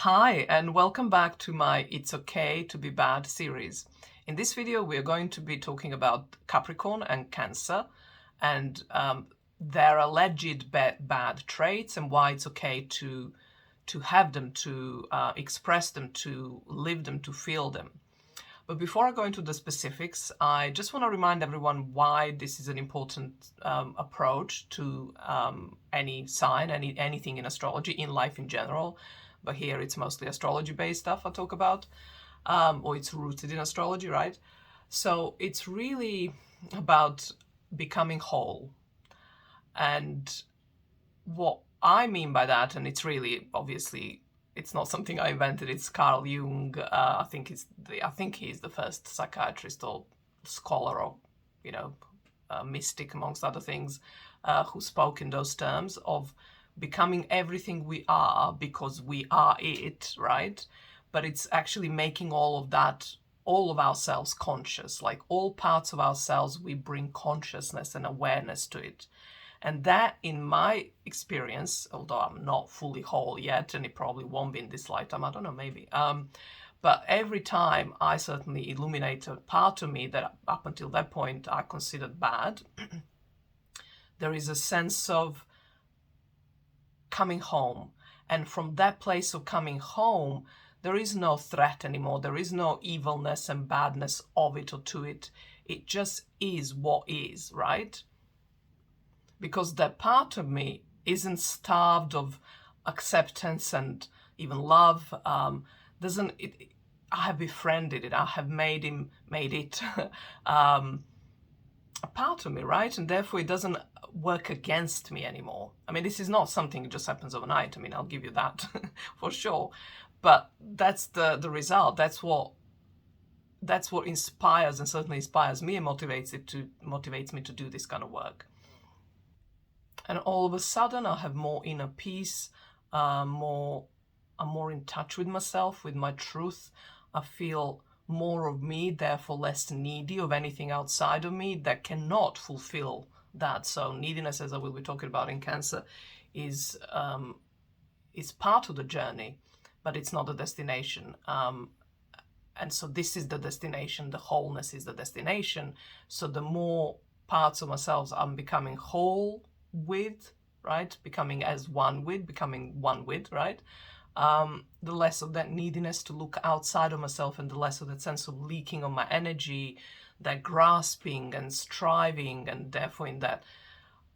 Hi, and welcome back to my It's Okay to Be Bad series. In this video, we're going to be talking about Capricorn and Cancer and their alleged bad traits and why it's okay to have them, to express them, to live them, to feel them. But before I go into the specifics, I just want to remind everyone why this is an important approach to any sign, anything in astrology, in life in general. But here it's mostly astrology-based stuff I talk about, or it's rooted in astrology, right? So it's really about becoming whole. And what I mean by that, and it's really, obviously, it's not something I invented, it's Carl Jung. I think he's the first psychiatrist or scholar or, mystic, amongst other things, who spoke in those terms of becoming everything we are because we are it, right? But it's actually making all of ourselves conscious. Like all parts of ourselves, we bring consciousness and awareness to it. And that, in my experience, although I'm not fully whole yet, and it probably won't be in this lifetime, I don't know, maybe. But every time I certainly illuminate a part of me that up until that point I considered bad, there is a sense of coming home. And from that place of coming home, there is no threat anymore. There is no evilness and badness of it or to it. It just is what is, right? Because that part of me isn't starved of acceptance and even love. I have befriended it. I have made it a part of me, right? And therefore it doesn't work against me anymore. I mean, this is not something that just happens overnight. I mean, I'll give you that for sure. But that's the result. That's what inspires, and certainly inspires me and motivates me to do this kind of work. And all of a sudden I have more inner peace, I'm more in touch with myself, with my truth. I feel more of me, therefore less needy of anything outside of me that cannot fulfill that. So neediness, as I will be talking about in Cancer, is part of the journey, but it's not the destination. And so this is the destination. The wholeness is the destination. So the more parts of myself I'm becoming whole with, right? Becoming one with, right? The less of that neediness to look outside of myself, and the less of that sense of leaking of my energy, that grasping and striving, and therefore in that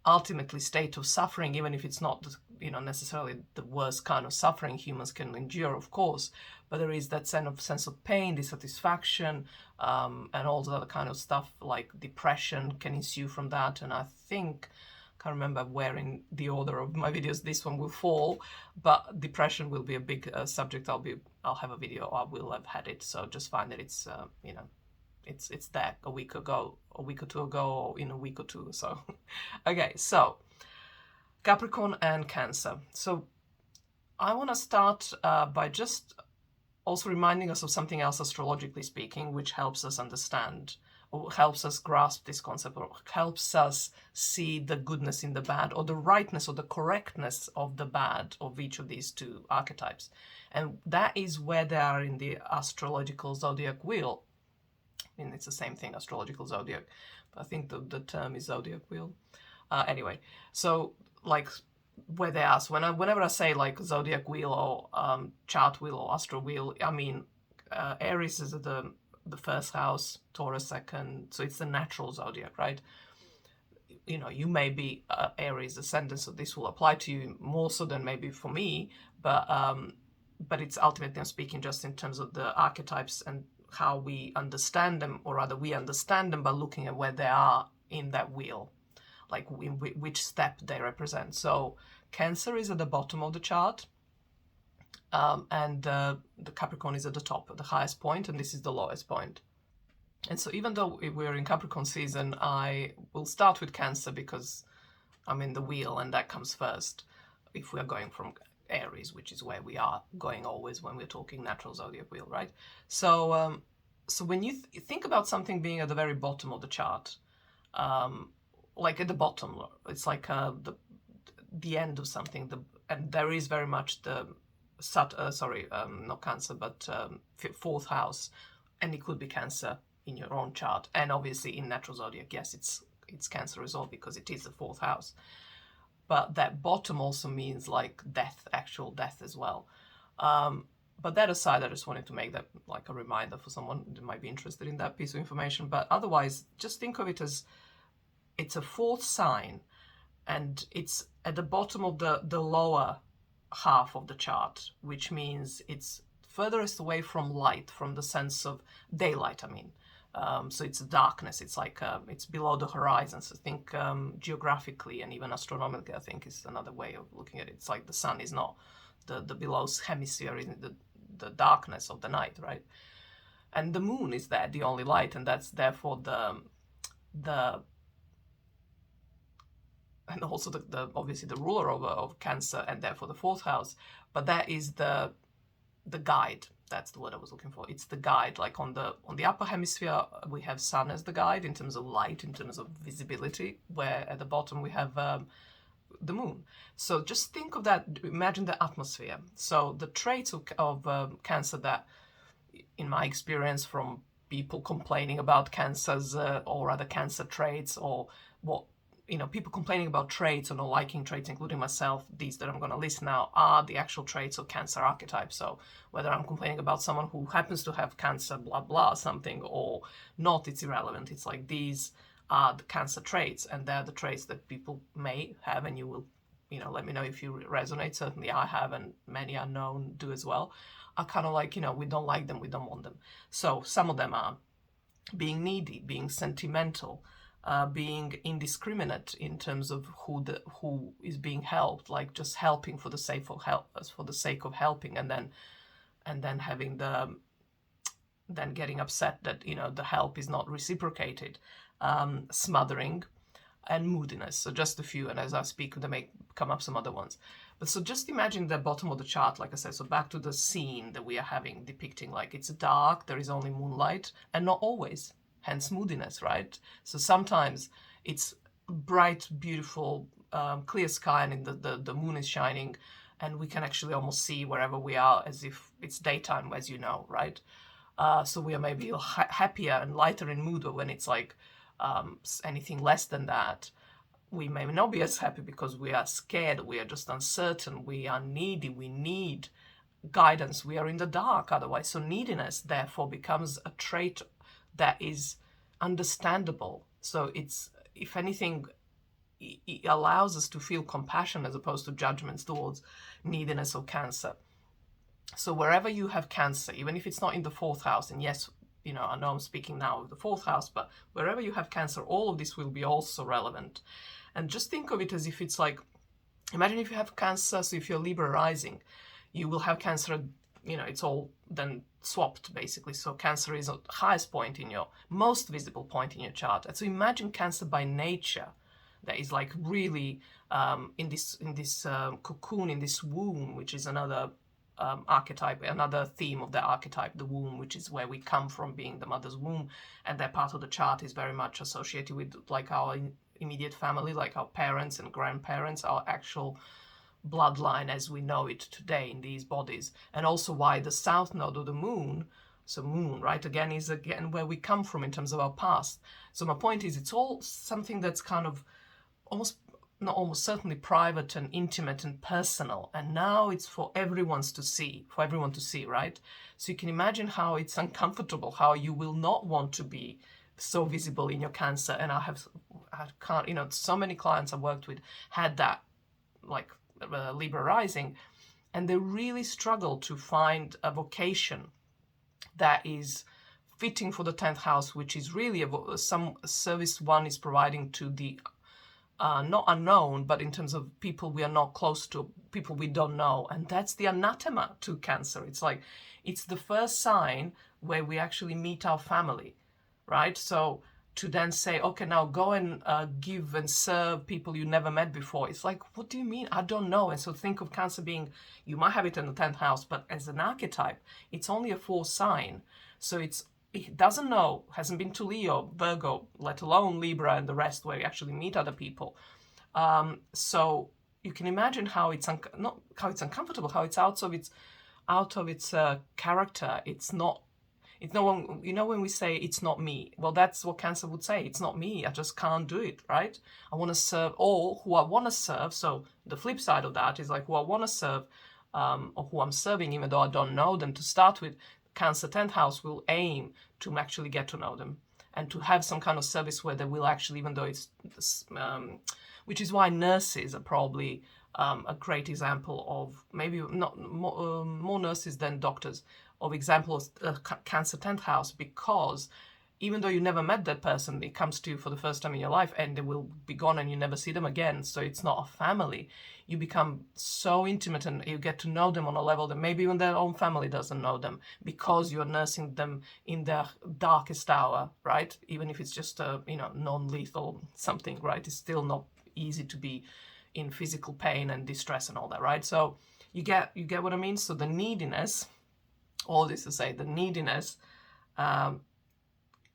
ultimately state of suffering, even if it's not, necessarily the worst kind of suffering humans can endure, of course, but there is that sense of pain, dissatisfaction, and all the other kind of stuff like depression can ensue from that. And I can't remember where in the order of my videos this one will fall, but depression will be a big subject. I'll have a video, I will have had it, so just find that it's it's there a week or two ago, or in a week or two or so. Okay, so Capricorn and Cancer. So I want to start by just also reminding us of something else, astrologically speaking, which helps us understand, or helps us grasp this concept, or helps us see the goodness in the bad, or the rightness or the correctness of the bad of each of these two archetypes. And that is where they are in the astrological zodiac wheel. I mean, it's the same thing, astrological zodiac, but I think the term is zodiac wheel. Anyway, so like where they are. So whenever I say like zodiac wheel or chart wheel or astro wheel, I mean Aries is the first house, Taurus second, so it's the natural zodiac, right? You may be Aries ascendant, so this will apply to you more so than maybe for me, but it's ultimately, I'm speaking just in terms of the archetypes and how we understand them, or rather we understand them by looking at where they are in that wheel, like in which step they represent. So Cancer is at the bottom of the chart, and the Capricorn is at the top, at the highest point, and this is the lowest point. And so even though we're in Capricorn season, I will start with Cancer because I'm in the wheel and that comes first, if we are going from Aries, which is where we are going always when we're talking natural zodiac wheel, right? So so when you think about something being at the very bottom of the chart, like at the bottom, it's like the end of something, and there is very much the not Cancer, but fourth house, and it could be Cancer in your own chart, and obviously in natural zodiac, yes, it's Cancer as well because it is the fourth house. But that bottom also means like death, actual death as well. But that aside, I just wanted to make that like a reminder for someone that might be interested in that piece of information. But otherwise, just think of it as it's a fourth sign, and it's at the bottom of the lower half of the chart, which means it's furthest away from light, from the sense of daylight, I mean. So it's darkness, it's like it's below the horizon. So think geographically and even astronomically, I think is another way of looking at it. It's like the sun is not the below hemisphere, in the darkness of the night, right? And the moon is there, the only light, and that's therefore the and also the obviously the ruler of Cancer, and therefore the fourth house. But that is the guide. That's the word I was looking for. It's the guide. Like on the upper hemisphere, we have sun as the guide in terms of light, in terms of visibility, where at the bottom we have the moon. So just think of that. Imagine the atmosphere. So the traits of Cancer that, in my experience, from people complaining about cancers or other Cancer traits, or what, people complaining about traits or not liking traits, including myself, these that I'm going to list now are the actual traits of Cancer archetype. So whether I'm complaining about someone who happens to have Cancer, blah, blah, something, or not, it's irrelevant. It's like these are the Cancer traits, and they're the traits that people may have, and you will, let me know if you resonate. Certainly I have, and many unknown do as well. Are kind of like, we don't like them, we don't want them. So some of them are being needy, being sentimental, being indiscriminate in terms of who is being helped, like just helping for the sake of helping, and then having then getting upset that the help is not reciprocated, smothering, and moodiness. So just a few, and as I speak, there may come up some other ones. But so just imagine the bottom of the chart, like I said. So back to the scene that we are having, depicting like it's dark, there is only moonlight, and not always. Hence moodiness, right? So sometimes it's bright, beautiful, clear sky, and the moon is shining, and we can actually almost see wherever we are as if it's daytime, as you know, right? So we are maybe happier and lighter in mood, or when it's like anything less than that, we may not be as happy because we are scared, we are just uncertain, we are needy, we need guidance, we are in the dark otherwise. So neediness therefore becomes a trait that is understandable. So it's, if anything, it allows us to feel compassion as opposed to judgments towards neediness or Cancer. So wherever you have Cancer, even if it's not in the fourth house, and yes, I know I'm speaking now of the fourth house, but wherever you have Cancer, all of this will be also relevant. And just think of it as if it's like, imagine if you have Cancer, so if you're Libra rising, you will have Cancer, it's all then swapped basically. So Cancer is the highest point in your, most visible point in your chart. And so imagine Cancer by nature, that is like really in this cocoon, in this womb, which is another archetype, another theme of the archetype, the womb, which is where we come from, being the mother's womb. And that part of the chart is very much associated with like our immediate family, like our parents and grandparents, our actual bloodline as we know it today in these bodies. And also why the south node of the moon, so moon, right, again, is again where we come from in terms of our past. So my point is, it's all something that's kind of almost certainly private and intimate and personal, and now it's for everyone to see, right? So you can imagine how it's uncomfortable, how you will not want to be so visible in your Cancer. And I can't, so many clients I've worked with had that, like Libra rising, and they really struggle to find a vocation that is fitting for the 10th house, which is really some service one is providing to the not unknown, but in terms of people we are not close to, people we don't know. And that's the anathema to Cancer. It's like, it's the first sign where we actually meet our family, right? So to then say, okay, now go and give and serve people you never met before. It's like, what do you mean? I don't know. And so think of Cancer being, you might have it in the 10th house, but as an archetype, it's only a fourth sign. So it doesn't know, hasn't been to Leo, Virgo, let alone Libra and the rest, where you actually meet other people. So you can imagine how it's not how it's uncomfortable, how it's out of its out of its character. It's not, when we say it's not me, well, that's what Cancer would say. It's not me. I just can't do it, right? I want to serve all who I want to serve. So the flip side of that is like who I want to serve, or who I'm serving, even though I don't know them to start with. Cancer 10th house will aim to actually get to know them and to have some kind of service where they will actually, even though it's, which is why nurses are probably a great example of, maybe not more nurses than doctors, of example of Cancer 10th house, because even though you never met that person, it comes to you for the first time in your life and they will be gone and you never see them again. So it's not a family. You become so intimate and you get to know them on a level that maybe even their own family doesn't know them, because you're nursing them in their darkest hour, right? Even if it's just a, non-lethal something, right? It's still not easy to be in physical pain and distress and all that, right? So you get what I mean? So the neediness, all this to say, the neediness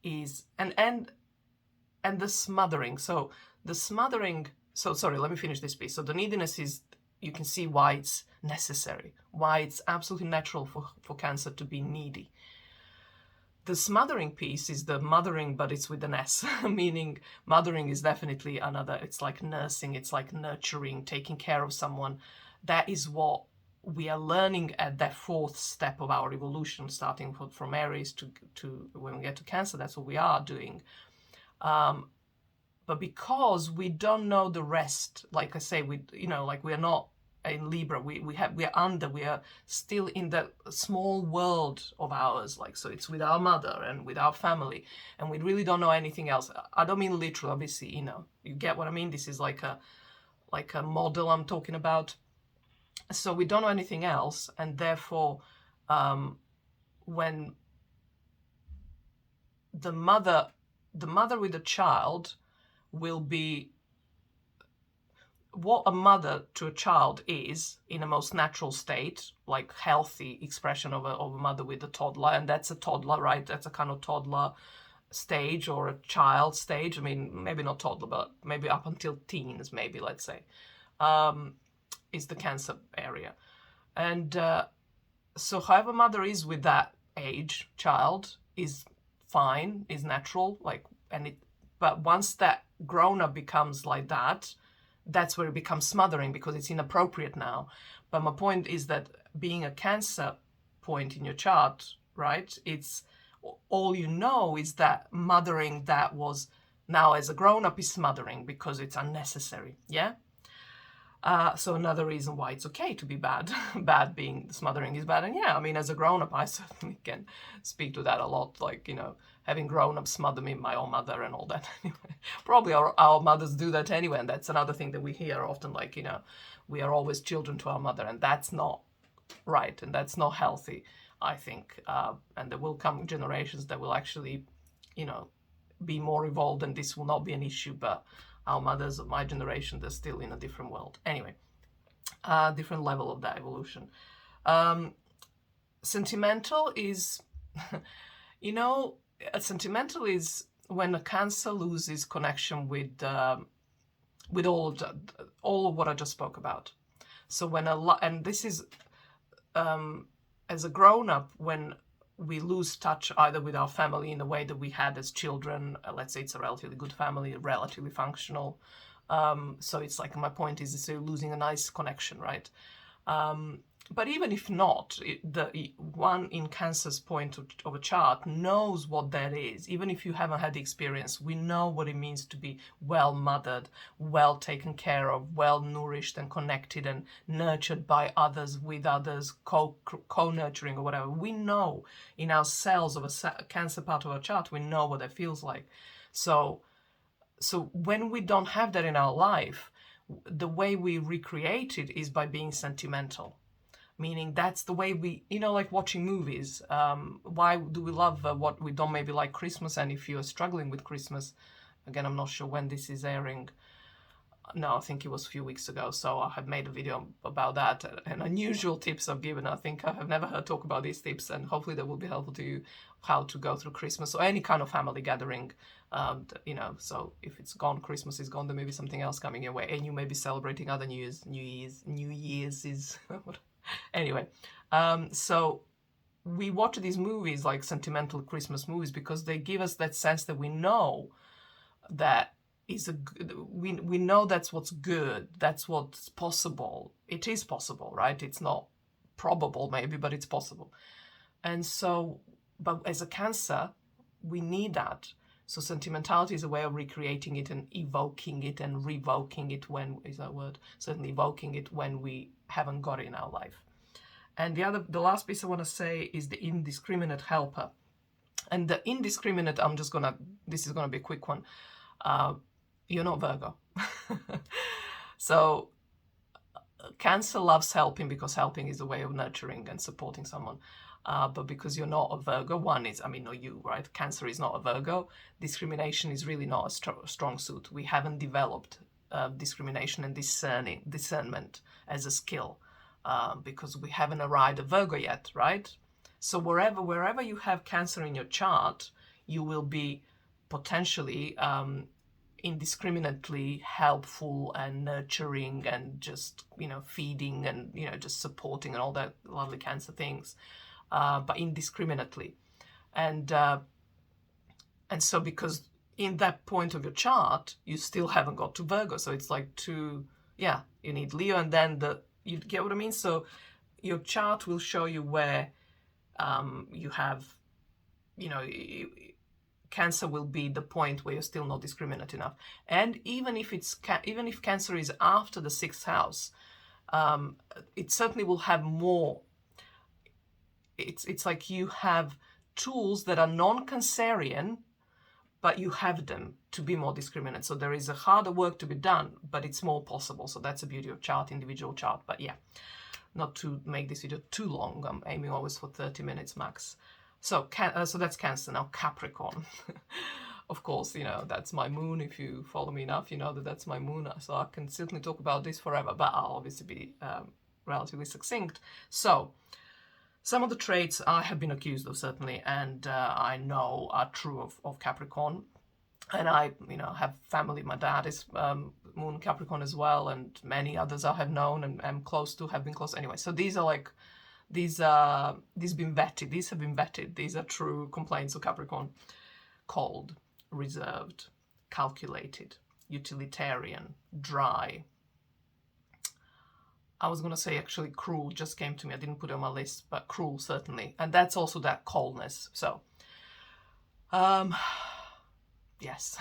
is, and the smothering. So the smothering, so sorry, let me finish this piece. So the neediness is, you can see why it's necessary, why it's absolutely natural for Cancer to be needy. The smothering piece is the mothering, but it's with an S, meaning mothering is definitely another, it's like nursing, it's like nurturing, taking care of someone. That is what we are learning at that fourth step of our evolution, starting from Aries to when we get to Cancer. That's what we are doing. But because we don't know the rest, like I say, we are not in Libra, we are still in the small world of ours, like, so it's with our mother and with our family, and we really don't know anything else. I don't mean literal, obviously, you get what I mean. This is like a model I'm talking about. So we don't know anything else, and therefore when the mother with the child will be what a mother to a child is in a most natural state, like healthy expression of a mother with a toddler, and that's a toddler, right? That's a kind of toddler stage or a child stage. I mean, maybe not toddler, but maybe up until teens, maybe, let's say, is the Cancer area. And so however mother is with that age child is fine, is natural, but once that grown-up becomes like that, that's where it becomes smothering, because it's inappropriate now. But my point is that being a Cancer point in your chart, right, it's all is that mothering that was now as a grown-up is smothering because it's unnecessary. Yeah. So another reason why it's okay to be bad. Bad being smothering is bad. And yeah, I mean, as a grown-up, I certainly can speak to that a lot. Like, having grown-up smother me, my own mother and all that. Anyway, probably our mothers do that anyway. And that's another thing that we hear often, like, we are always children to our mother. And that's not right. And that's not healthy, I think. And there will come generations that will actually, be more evolved, and this will not be an issue. But our mothers of my generation, they're still in a different world. Anyway, different level of that evolution. Sentimental is, sentimental is when a Cancer loses connection with all of what I just spoke about. So and this is as a grown-up, when we lose touch either with our family in the way that we had as children. Let's say it's a relatively good family, relatively functional. So it's like, my point is you're losing a nice connection, right? But even if not, the one in Cancer's point of a chart knows what that is. Even if you haven't had the experience, we know what it means to be well mothered, well taken care of, well nourished and connected and nurtured by others, with others, co-nurturing or whatever. We know in our cells of a Cancer part of our chart, we know what that feels like. So when we don't have that in our life, the way we recreate it is by being sentimental. Meaning that's the way we, like watching movies. Why do we love what we don't maybe like Christmas? And if you're struggling with Christmas, again, I'm not sure when this is airing. No, I think it was a few weeks ago. So I have made a video about that and unusual tips I've given. I think I have never heard talk about these tips, and hopefully that will be helpful to you, how to go through Christmas or any kind of family gathering. So if it's gone, Christmas is gone, there may be something else coming your way, and you may be celebrating other New Year's is Anyway, so we watch these movies like sentimental Christmas movies because they give us that sense that we know that is we know that's what's good, that's what's possible. It is possible, right? It's not probable maybe, but it's possible. And so, but as a Cancer, we need that. So sentimentality is a way of recreating it and evoking it and revoking it when, is that a word? Certainly evoking it when we haven't got it in our life. And the last piece I want to say is the indiscriminate helper. And the indiscriminate, this is gonna be a quick one. You're not Virgo. So Cancer loves helping because helping is a way of nurturing and supporting someone. But because you're not a Virgo, not you, right? Cancer is not a Virgo. Discrimination is really not a strong suit. We haven't developed discrimination and discernment as a skill because we haven't arrived at Virgo yet, right? So wherever you have Cancer in your chart, you will be potentially indiscriminately helpful and nurturing and just, feeding and, just supporting and all that lovely Cancer things. But indiscriminately. And so because in that point of your chart, you still haven't got to Virgo. So it's like you need Leo and then you get what I mean? So your chart will show you where you have, Cancer will be the point where you're still not discriminate enough. And even if Cancer is after the 6th house, it certainly will have more. It's like you have tools that are non-Cancerian, but you have them to be more discriminate. So there is a harder work to be done, but it's more possible. So that's the beauty of individual chart. But yeah, not to make this video too long. I'm aiming always for 30 minutes max. So that's Cancer. Now Capricorn. Of course, that's my moon. If you follow me enough, you know that that's my moon. So I can certainly talk about this forever, but I'll obviously be relatively succinct. So some of the traits I have been accused of, certainly, and I know are true of Capricorn. And I, have family. My dad is Moon Capricorn as well, and many others I have known and am close to, have been close. Anyway, so these are these have been vetted. These are true complaints of Capricorn. Cold, reserved, calculated, utilitarian, dry. I was going to say actually cruel, just came to me. I didn't put it on my list, but cruel certainly. And that's also that coldness. So, yes,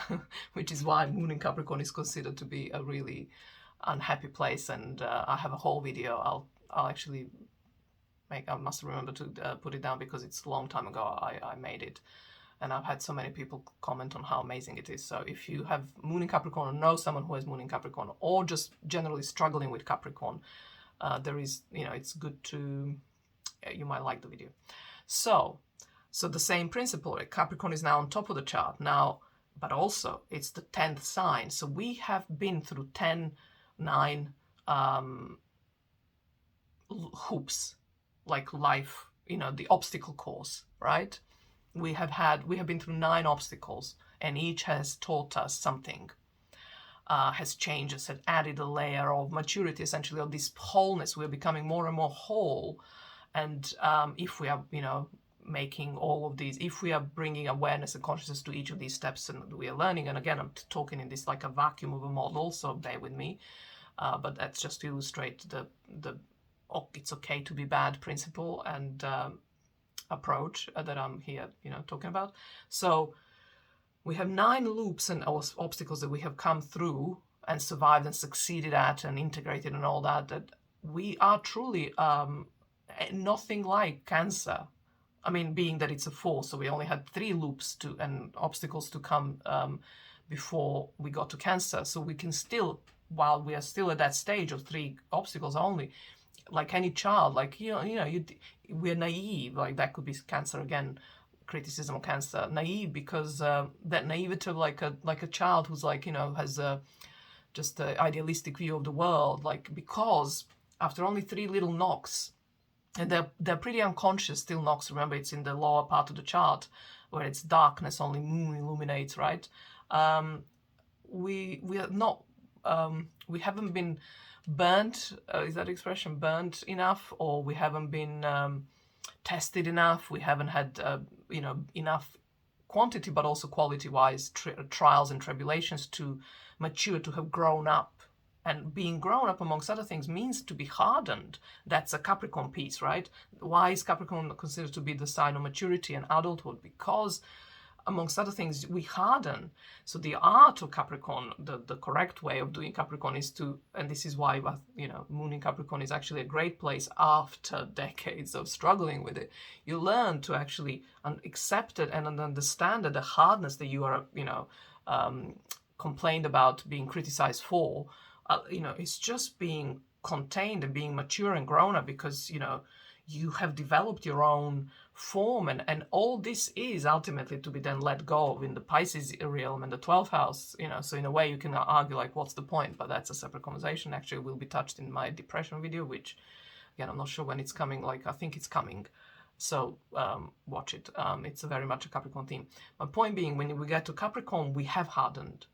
which is why Moon in Capricorn is considered to be a really unhappy place. And I have a whole video. I'll actually I must remember to put it down because it's a long time ago I made it. And I've had so many people comment on how amazing it is. So if you have Moon in Capricorn or know someone who has Moon in Capricorn or just generally struggling with Capricorn, there is, it's good to, you might like the video. So the same principle, Capricorn is now on top of the chart now, but also it's the 10th sign. So we have been through 10, 9 hoops, like life, the obstacle course, right? We have been through 9 obstacles, and each has taught us something, has changed us, has added a layer of maturity, essentially, of this wholeness. We're becoming more and more whole. And if we are, making all of these, if we are bringing awareness and consciousness to each of these steps and we are learning, and again, I'm talking in this like a vacuum of a model, so bear with me, but that's just to illustrate the it's okay to be bad principle and approach that I'm here, talking about. So we have 9 loops and obstacles that we have come through and survived and succeeded at and integrated and all that we are truly nothing like Cancer. I mean, being that it's a 4, so we only had 3 loops and obstacles to come before we got to Cancer. So we can still, while we are still at that stage of 3 obstacles only, like any child, like, we're naive, like that could be Cancer again, criticism of Cancer, naive, because that naivety of like a child who's like, has just an idealistic view of the world, like, because after only 3 little knocks, and they're pretty unconscious still knocks, remember it's in the lower part of the chart where it's darkness, only Moon illuminates, right? We are not, we haven't been burnt, is that expression, burnt enough, or we haven't been tested enough, we haven't had enough quantity but also quality-wise trials and tribulations to mature, to have grown up. And being grown up, amongst other things, means to be hardened. That's a Capricorn piece, right? Why is Capricorn considered to be the sign of maturity and adulthood? Because, amongst other things, we harden. So the art of Capricorn, the correct way of doing Capricorn is to, and this is why, Moon in Capricorn is actually a great place after decades of struggling with it. You learn to actually accept it and understand that the hardness that you are, complained about, being criticized for, it's just being contained and being mature and grown up, because you have developed your own form, and all this is ultimately to be then let go of in the Pisces realm and the 12th house. So in a way you can argue like, what's the point? But that's a separate conversation. Actually, will be touched in my depression video, which again, I'm not sure when it's coming. Like, I think it's coming, so watch it. It's very much a Capricorn theme. My point being, when we get to Capricorn, we have hardened.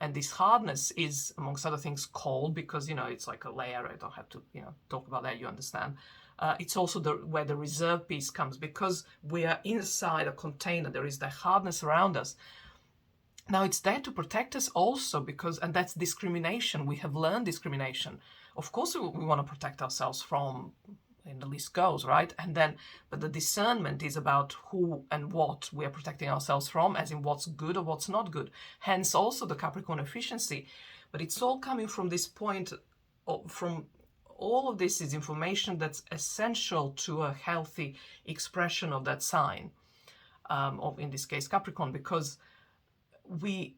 And this hardness is, amongst other things, cold, because, it's like a layer. I don't have to, talk about that. You understand. It's also where the reserve piece comes, because we are inside a container. There is the hardness around us. Now, it's there to protect us also, and that's discrimination. We have learned discrimination. Of course, we want to protect ourselves from, and the list goes, right? But the discernment is about who and what we are protecting ourselves from, as in what's good or what's not good. Hence also the Capricorn efficiency. But it's all coming from this point, from all of this is information that's essential to a healthy expression of that sign, of, in this case, Capricorn, because we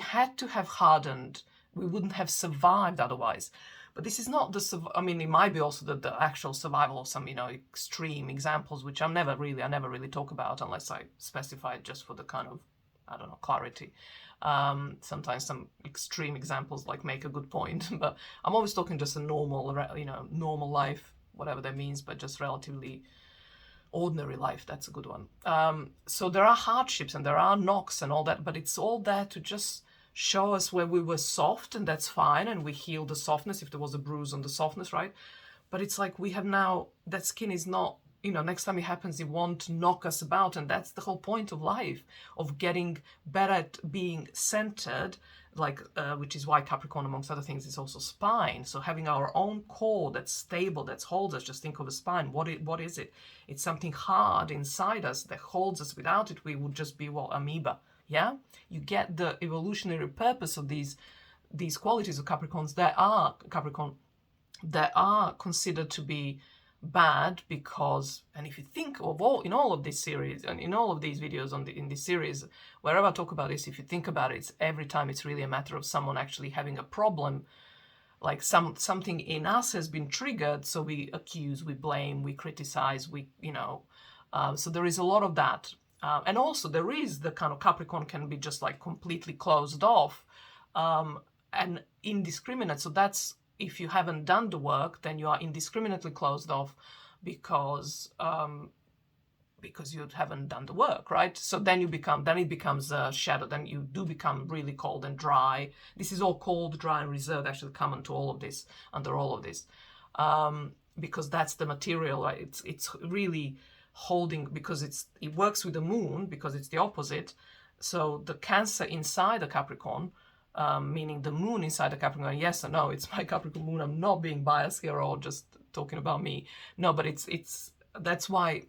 had to have hardened. We wouldn't have survived otherwise. But this is not it might be also the actual survival of some, extreme examples, which I never really talk about unless I specify it just for the kind of, clarity. Sometimes some extreme examples like make a good point, but I'm always talking just a normal life, whatever that means, but just relatively ordinary life. That's a good one. So there are hardships and there are knocks and all that, but it's all there to just show us where we were soft, and that's fine, and we heal the softness if there was a bruise on the softness, right? But it's like we have now, that skin is not, next time it happens, it won't knock us about, and that's the whole point of life, of getting better at being centered, which is why Capricorn, amongst other things, is also spine. So having our own core that's stable, that holds us. Just think of a spine. What is it? It's something hard inside us that holds us. Without it, we would just be, amoeba. Yeah, you get the evolutionary purpose of these qualities of Capricorns that are considered to be bad, because, and if you think of in all of this series and in all of these videos in this series, wherever I talk about this, if you think about it, every time it's really a matter of someone actually having a problem, like something in us has been triggered, so we accuse, we blame, we criticize, so there is a lot of that. And also there is the kind of Capricorn can be just like completely closed off and indiscriminate. So that's, if you haven't done the work, then you are indiscriminately closed off because you haven't done the work, right? So then it becomes a shadow. Then you do become really cold and dry. This is all cold, dry, and reserved, actually come under all of this, because that's the material, right? It's really holding, because it works with the moon, because it's the opposite. So the Cancer inside the Capricorn, meaning the moon inside the Capricorn, yes or no, it's my Capricorn moon. I'm not being biased here or just talking about me. No, but that's why,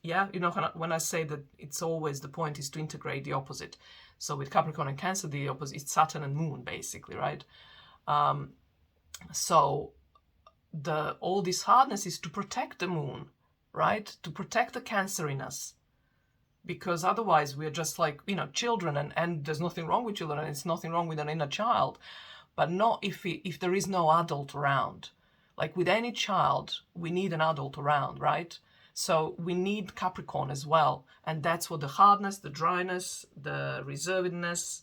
when I say that it's always, the point is to integrate the opposite. So with Capricorn and Cancer, the opposite, it's Saturn and moon, basically, right? So all this hardness is to protect the moon, right? To protect the Cancer in us. Because otherwise we're just like, children, and there's nothing wrong with children, and it's nothing wrong with an inner child, but not if there is no adult around. Like with any child, we need an adult around, right? So we need Capricorn as well. And that's what the hardness, the dryness, the reservedness,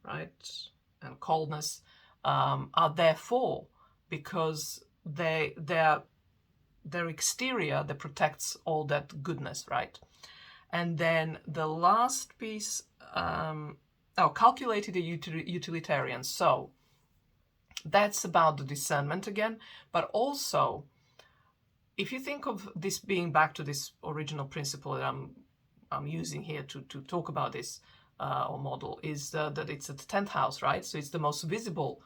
right, and coldness are there for, because their exterior that protects all that goodness, right? And then the last piece, calculated utilitarian. So That's about the discernment again. But also, if you think of this being back to this original principle that I'm using here to talk about this or model, is that it's at the 10th house, right? So it's the most visible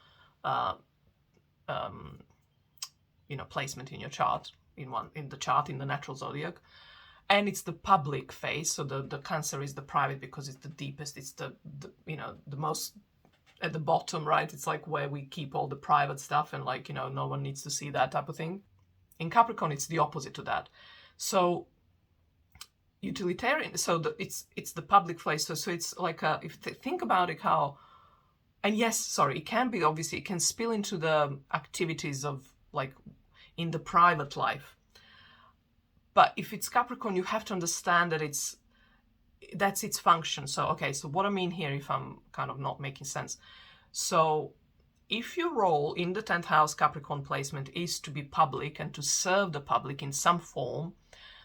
placement in your chart, in the chart, in the natural zodiac. And it's the public phase. So the Cancer is the private because it's the deepest. It's the most at the bottom, right? It's like where we keep all the private stuff and no one needs to see that type of thing. In Capricorn, it's the opposite to that. So utilitarian, so it's the public phase. So it's like if you think about it, how, and yes, sorry, it can be, obviously it can spill into the activities of in the private life. But if it's Capricorn, you have to understand that that's its function. So, okay, so what I mean here, if I'm kind of not making sense. So if your role in the 10th house Capricorn placement is to be public and to serve the public in some form,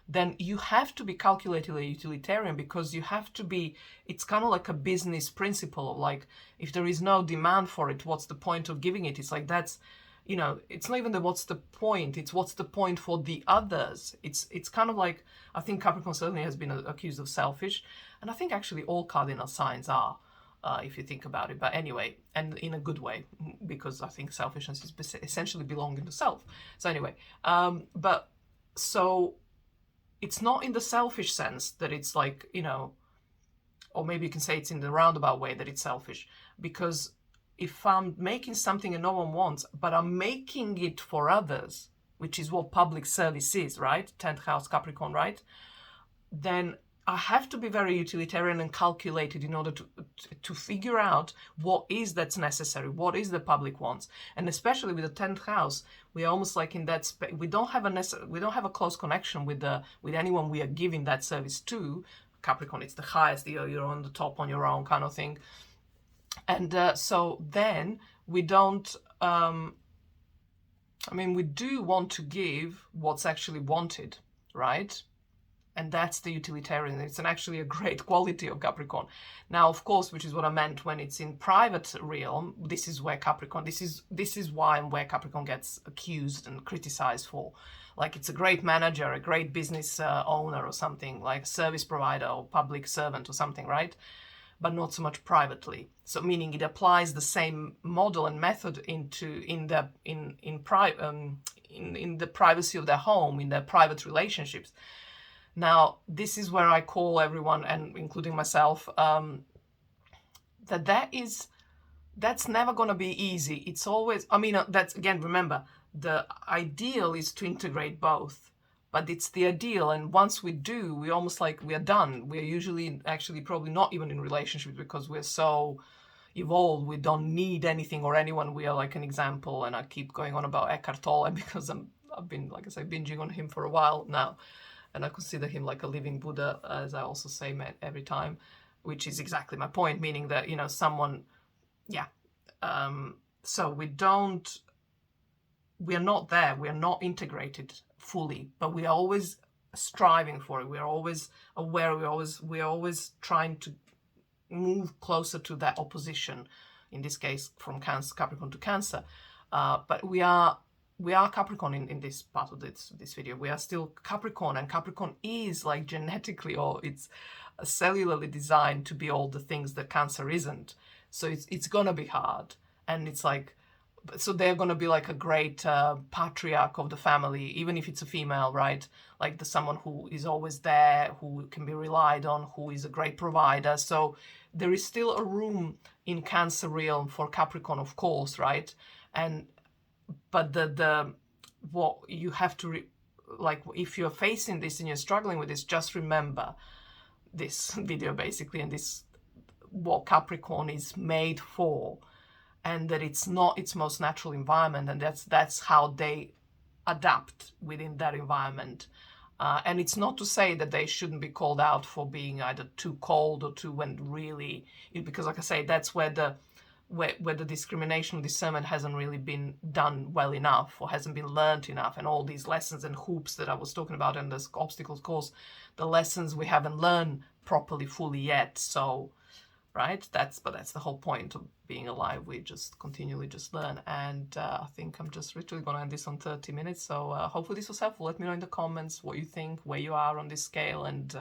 then you have to be calculatedly utilitarian, because you have to be, it's kind of like a business principle of if there is no demand for it, what's the point of giving it? It's like that's, it's not even what's the point, it's what's the point for the others. It's kind of like, I think Capricorn certainly has been accused of selfish, and I think actually all cardinal signs are, if you think about it. But anyway, and in a good way, because I think selfishness is essentially belonging to self. So anyway, but so it's not in the selfish sense that it's or maybe you can say it's in the roundabout way that it's selfish, because if I'm making something and no one wants, but I'm making it for others, which is what public service is, right? 10th house Capricorn, right? Then I have to be very utilitarian and calculated in order to figure out what is that's necessary, what is the public wants. And especially with the 10th house, we're almost like in that space. We don't have a close connection with anyone we are giving that service to. Capricorn, it's the highest, you're on the top on your own kind of thing. And so then we don't, we do want to give what's actually wanted, right? And that's the utilitarian. It's actually a great quality of Capricorn. Now, of course, which is what I meant when it's in private realm, this is where Capricorn, this is why and where Capricorn gets accused and criticized for. It's a great manager, a great business owner or something, like a service provider or public servant or something, right? But not so much privately. So meaning it applies the same model and method in the privacy of their home, in their private relationships. Now, this is where I call everyone, and including myself, that's never going to be easy. It's always, that's, again, remember, the ideal is to integrate both. But it's the ideal, and once we do, we almost we are done. We're usually actually probably not even in relationships because we're so evolved. We don't need anything or anyone. We are an example, and I keep going on about Eckhart Tolle because I've been, like I say, binging on him for a while now, and I consider him like a living Buddha, as I also say every time, which is exactly my point, meaning that someone, yeah. So we are not there. We are not integrated fully, but we are always striving for it. We are always aware. We are always trying to move closer to that opposition. In this case, from Capricorn to Cancer. But we are Capricorn in this part of this video. We are still Capricorn, and Capricorn is genetically, or it's cellularly designed to be all the things that Cancer isn't. So it's gonna be hard, and it's so they're going to be a great patriarch of the family, even if it's a female, right? Someone who is always there, who can be relied on, who is a great provider. So there is still a room in Cancer realm for Capricorn, of course, right? But what you have to, if you're facing this and you're struggling with this, just remember this video basically, and what Capricorn is made for. And that it's not its most natural environment, and that's how they adapt within that environment. And it's not to say that they shouldn't be called out for being either too cold or too, when really, because like I say, that's where the discrimination, discernment hasn't really been done well enough, or hasn't been learned enough, and all these lessons and hoops that I was talking about in this obstacles course, the lessons we haven't learned properly, fully yet. So right? That's the whole point of being alive. We just continually just learn. And I think I'm just literally going to end this on 30 minutes. So hopefully this was helpful. Let me know in the comments what you think, where you are on this scale, and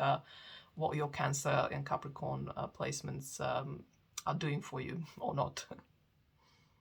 what your Cancer and Capricorn placements are doing for you or not.